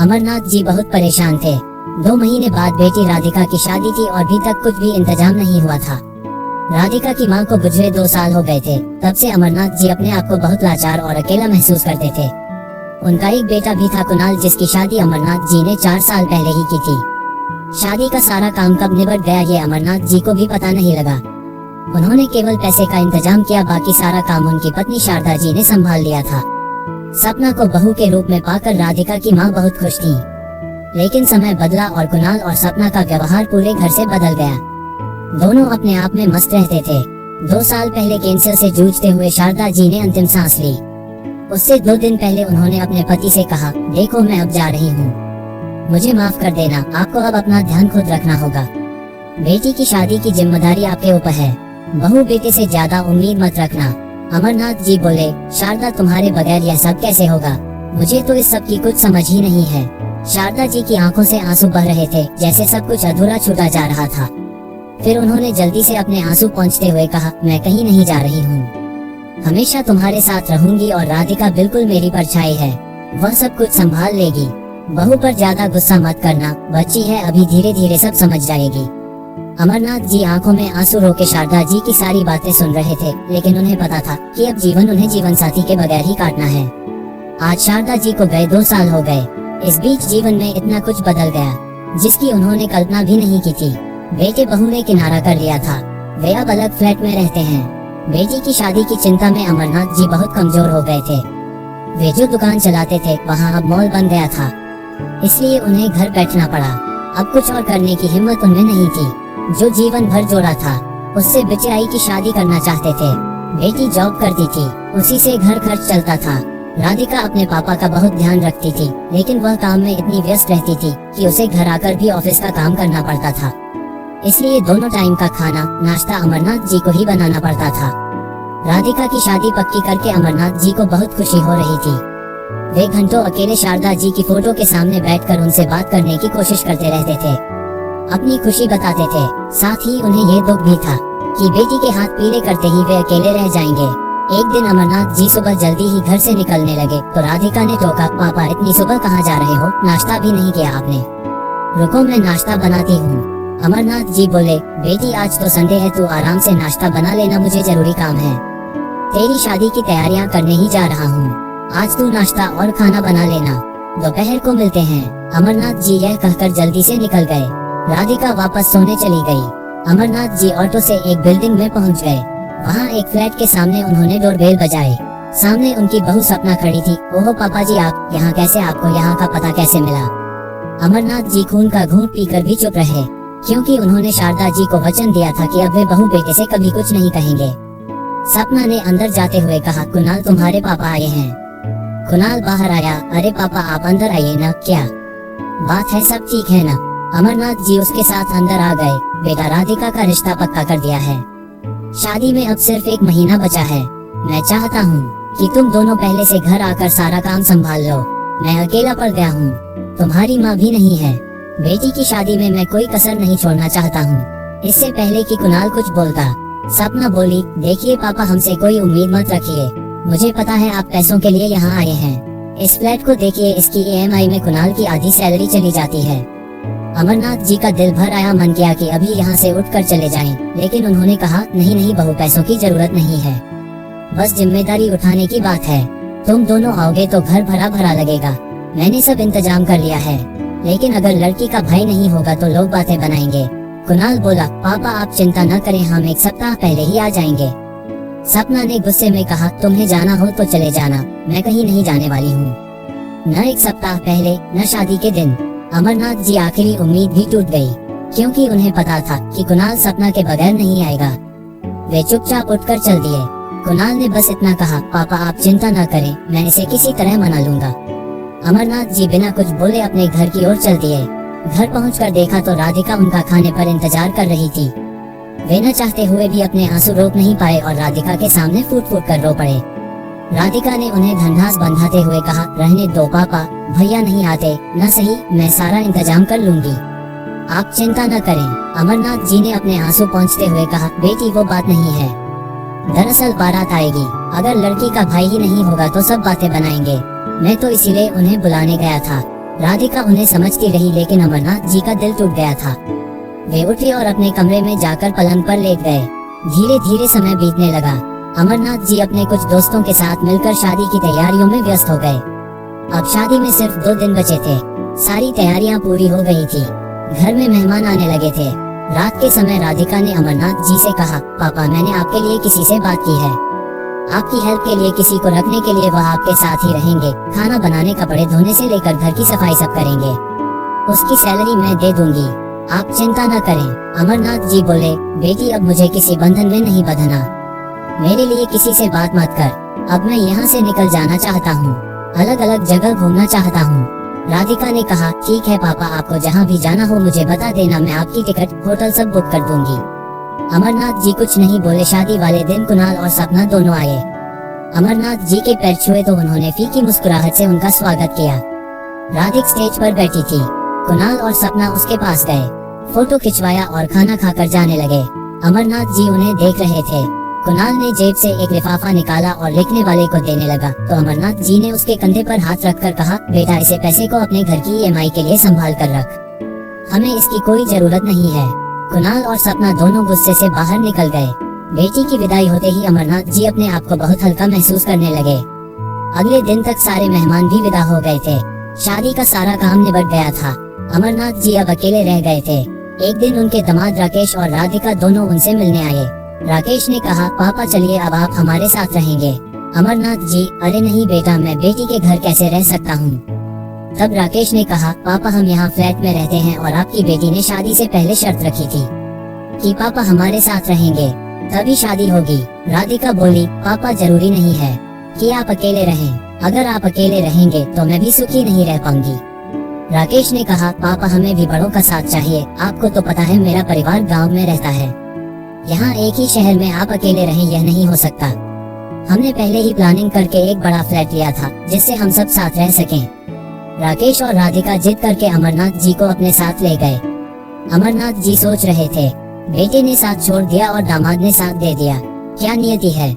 अमरनाथ जी बहुत परेशान थे। 2 महीने बाद बेटी राधिका की शादी थी और अभी तक कुछ भी इंतजाम नहीं हुआ था। राधिका की मां को गुजरे 2 साल हो गए थे। तब से अमरनाथ जी अपने आप को बहुत लाचार और अकेला महसूस करते थे। उनका एक बेटा भी था कुणाल, जिसकी शादी अमरनाथ जी ने 4 साल पहले ही की थी। शादी का सारा काम कब निबट गया ये अमरनाथ जी को भी पता नहीं लगा। उन्होंने केवल पैसे का इंतजाम किया, बाकी सारा काम उनकी पत्नी शारदा जी ने संभाल लिया था। सपना को बहू के रूप में पाकर राधिका की मां बहुत खुश थी। लेकिन समय बदला और कुणाल और सपना का व्यवहार पूरे घर से बदल गया। दोनों अपने आप में मस्त रहते थे। 2 साल पहले कैंसर से जूझते हुए शारदा जी ने अंतिम सांस ली। उससे 2 दिन पहले उन्होंने अपने पति से कहा, देखो मैं अब जा रही हूँ, मुझे माफ कर देना, आपको अब अपना ध्यान खुद रखना होगा। बेटी की शादी की जिम्मेदारी आपके ऊपर है, बहू बेटे से ज्यादा उम्मीद मत रखना। अमरनाथ जी बोले, शारदा तुम्हारे बगैर यह सब कैसे होगा? मुझे तो इस सब की कुछ समझ ही नहीं है। शारदा जी की आंखों से आंसू बह रहे थे, जैसे सब कुछ अधूरा छूटा जा रहा था। फिर उन्होंने जल्दी से अपने आंसू पोंछते हुए कहा, मैं कहीं नहीं जा रही हूँ, हमेशा तुम्हारे साथ रहूंगी और राधिका बिल्कुल मेरी परछाई है, वह सब कुछ संभाल लेगी। बहू पर ज्यादा गुस्सा मत करना, बच्ची है अभी, धीरे धीरे सब समझ जाएगी। अमरनाथ जी आंखों में आंसू रोके शारदा जी की सारी बातें सुन रहे थे, लेकिन उन्हें पता था कि अब जीवन उन्हें जीवन साथी के बगैर ही काटना है। आज शारदा जी को गए 2 साल हो गए। इस बीच जीवन में इतना कुछ बदल गया जिसकी उन्होंने कल्पना भी नहीं की थी। बेटे बहू ने किनारा कर लिया था, वे अब अलग फ्लैट में रहते हैं। बेटी की शादी की चिंता में अमरनाथ जी बहुत कमजोर हो गए थे। वे जो दुकान चलाते थे वहाँ अब मॉल बन गया था, इसलिए उन्हें घर बैठना पड़ा। अब कुछ और करने की हिम्मत उनमें नहीं थी। जो जीवन भर जोड़ा था उससे बेचाई की शादी करना चाहते थे। बेटी जॉब करती थी, उसी से घर खर्च चलता था। राधिका अपने पापा का बहुत ध्यान रखती थी, लेकिन वह काम में इतनी व्यस्त रहती थी कि उसे घर आकर भी ऑफिस का काम करना पड़ता था। इसलिए दोनों टाइम का खाना नाश्ता अमरनाथ जी को ही बनाना पड़ता था। राधिका की शादी पक्की करके अमरनाथ जी को बहुत खुशी हो रही थी। वे घंटों अकेले शारदा जी की फोटो के सामने बैठकर उनसे बात करने की कोशिश करते रहते थे, अपनी खुशी बताते थे। साथ ही उन्हें यह दुख भी था कि बेटी के हाथ पीले करते ही वे अकेले रह जाएंगे। एक दिन अमरनाथ जी सुबह जल्दी ही घर से निकलने लगे तो राधिका ने टोका, पापा इतनी सुबह कहाँ जा रहे हो, नाश्ता भी नहीं किया आपने? रुको मैं नाश्ता बनाती हूँ। अमरनाथ जी बोले, बेटी आज तो संडे है, तू आराम से नाश्ता बना लेना, मुझे जरूरी काम है। तेरी शादी की तैयारियां करने ही जा रहा हूँ, आज तू नाश्ता और खाना बना लेना, दोपहर को मिलते हैं। अमरनाथ जी यह कहकर जल्दी से निकल गए। राधिका वापस सोने चली गई। अमरनाथ जी ऑटो से एक बिल्डिंग में पहुंच गए। वहां एक फ्लैट के सामने उन्होंने डोरबेल बजाए। सामने उनकी बहू सपना खड़ी थी। ओहो पापा जी, आप यहाँ कैसे, आपको यहाँ का पता कैसे मिला? अमरनाथ जी खून का घूंट पीकर भी चुप रहे, क्योंकि उन्होंने शारदा जी को वचन दिया था कि अब वे बहू बेटे से कभी कुछ नहीं कहेंगे। सपना ने अंदर जाते हुए कहा, कुणाल तुम्हारे पापा आए हैं। कुणाल बाहर आया, अरे पापा आप अंदर आइए ना, क्या बात है, सब ठीक है ना? अमरनाथ जी उसके साथ अंदर आ गए। बेटा राधिका का रिश्ता पक्का कर दिया है, शादी में अब सिर्फ 1 महीना बचा है। मैं चाहता हूँ कि तुम दोनों पहले से घर आकर सारा काम संभाल लो। मैं अकेला पड़ गया हूँ, तुम्हारी माँ भी नहीं है। बेटी की शादी में मैं कोई कसर नहीं छोड़ना चाहता हूँ। इससे पहले कि कुणाल कुछ बोलता, सपना बोली, देखिए पापा हमसे कोई उम्मीद मत रखिए, मुझे पता है आप पैसों के लिए यहाँ आए हैं। इस फ्लैट को देखिए, इसकी EMI में कुणाल की आधी सैलरी चली जाती है। अमरनाथ जी का दिल भर आया, मन किया कि अभी यहाँ से उठकर चले जाएं, लेकिन उन्होंने कहा, नहीं नहीं बहू, पैसों की जरूरत नहीं है, बस जिम्मेदारी उठाने की बात है। तुम दोनों आओगे तो घर भरा भरा लगेगा। मैंने सब इंतजाम कर लिया है, लेकिन अगर लड़की का भाई नहीं होगा तो लोग बातें बनाएंगे। कुणाल बोला, पापा आप चिंता न करें, हम 1 सप्ताह पहले ही आ जाएंगे। सपना ने गुस्से में कहा, तुम्हें जाना हो तो चले जाना, मैं कहीं नहीं जाने वाली हूँ, न 1 सप्ताह पहले न शादी के दिन। अमरनाथ जी आखिरी उम्मीद भी टूट गई, क्योंकि उन्हें पता था कि कुणाल सपना के बगैर नहीं आएगा। वे चुपचाप उठकर चल दिए। कुणाल ने बस इतना कहा, पापा आप चिंता न करें, मैं इसे किसी तरह मना लूंगा। अमरनाथ जी बिना कुछ बोले अपने घर की ओर चल दिए। घर पहुंचकर देखा तो राधिका उनका खाने पर इंतजार कर रही थी। वे न चाहते हुए भी अपने आंसू रोक नहीं पाए और राधिका के सामने फूट फूट कर रो पड़े। राधिका ने उन्हें धन्नास बंधाते हुए कहा, रहने दो पापा, भैया नहीं आते न सही, मैं सारा इंतजाम कर लूंगी, आप चिंता न करें। अमरनाथ जी ने अपने आंसू पोंछते हुए कहा, बेटी वो बात नहीं है, दरअसल बारात आएगी, अगर लड़की का भाई ही नहीं होगा तो सब बातें बनाएंगे, मैं तो इसीलिए उन्हें बुलाने गया था। राधिका उन्हें समझती रही, लेकिन अमरनाथ जी का दिल टूट गया था। वे उठे और अपने कमरे में जाकर पलंग पर लेट गए। धीरे धीरे समय बीतने लगा। अमरनाथ जी अपने कुछ दोस्तों के साथ मिलकर शादी की तैयारियों में व्यस्त हो गए। अब शादी में सिर्फ 2 दिन बचे थे। सारी तैयारियां पूरी हो गई थी। घर में मेहमान आने लगे थे। रात के समय राधिका ने अमरनाथ जी से कहा, पापा, मैंने आपके लिए किसी से बात की है। आपकी हेल्प के लिए किसी को रखने के लिए वह आपके साथ ही रहेंगे। खाना बनाने, कपड़े धोने से लेकर घर की सफाई सब करेंगे। उसकी सैलरी मैं दे दूंगी, आप चिंता न करें। अमरनाथ जी बोले, बेटी, अब मुझे किसी बंधन में नहीं बंधना। मेरे लिए किसी से बात मत कर। अब मैं यहाँ से निकल जाना चाहता हूँ। अलग अलग जगह घूमना चाहता हूँ। राधिका ने कहा, ठीक है पापा, आपको जहाँ भी जाना हो मुझे बता देना, मैं आपकी टिकट, होटल सब बुक कर दूंगी। अमरनाथ जी कुछ नहीं बोले। शादी वाले दिन कुणाल और सपना दोनों आए। अमरनाथ जी के पैर छुए तो उन्होंने फीकी मुस्कुराहट से उनका स्वागत किया। राधिका स्टेज पर बैठी थी। कुणाल और सपना उसके पास गए, फोटो खिंचवाया और खाना खाकर जाने लगे। अमरनाथ जी उन्हें देख रहे थे। कुणाल ने जेब से एक लिफाफा निकाला और लिखने वाले को देने लगा, तो अमरनाथ जी ने उसके कंधे पर हाथ रखकर कहा, बेटा, इसे पैसे को अपने घर की EMI के लिए संभाल कर रख, हमें इसकी कोई जरूरत नहीं है। कुणाल और सपना दोनों गुस्से से बाहर निकल गए। बेटी की विदाई होते ही अमरनाथ जी अपने आप को बहुत हल्का महसूस करने लगे। अगले दिन तक सारे मेहमान भी विदा हो गए थे। शादी का सारा काम निबट गया था। अमरनाथ जी अब अकेले रह गए थे। एक दिन उनके दामाद राकेश और राधिका दोनों उनसे मिलने आए। राकेश ने कहा, पापा चलिए, अब आप हमारे साथ रहेंगे। अमरनाथ जी, अरे नहीं बेटा, मैं बेटी के घर कैसे रह सकता हूँ। तब राकेश ने कहा, पापा, हम यहाँ फ्लैट में रहते हैं और आपकी बेटी ने शादी से पहले शर्त रखी थी कि पापा हमारे साथ रहेंगे, तभी शादी होगी। राधिका बोली, पापा, जरूरी नहीं है कि आप अकेले रहें। अगर आप अकेले रहेंगे तो मैं भी सुखी नहीं रह पाऊंगी। राकेश ने कहा, पापा, हमें भी बड़ों का साथ चाहिए। आपको तो पता है मेरा परिवार गांव में रहता है। यहाँ एक ही शहर में आप अकेले रहें, यह नहीं हो सकता। हमने पहले ही प्लानिंग करके एक बड़ा फ्लैट लिया था जिससे हम सब साथ रह सकें। राकेश और राधिका जिद करके अमरनाथ जी को अपने साथ ले गए। अमरनाथ जी सोच रहे थे, बेटे ने साथ छोड़ दिया और दामाद ने साथ दे दिया, क्या नियति है।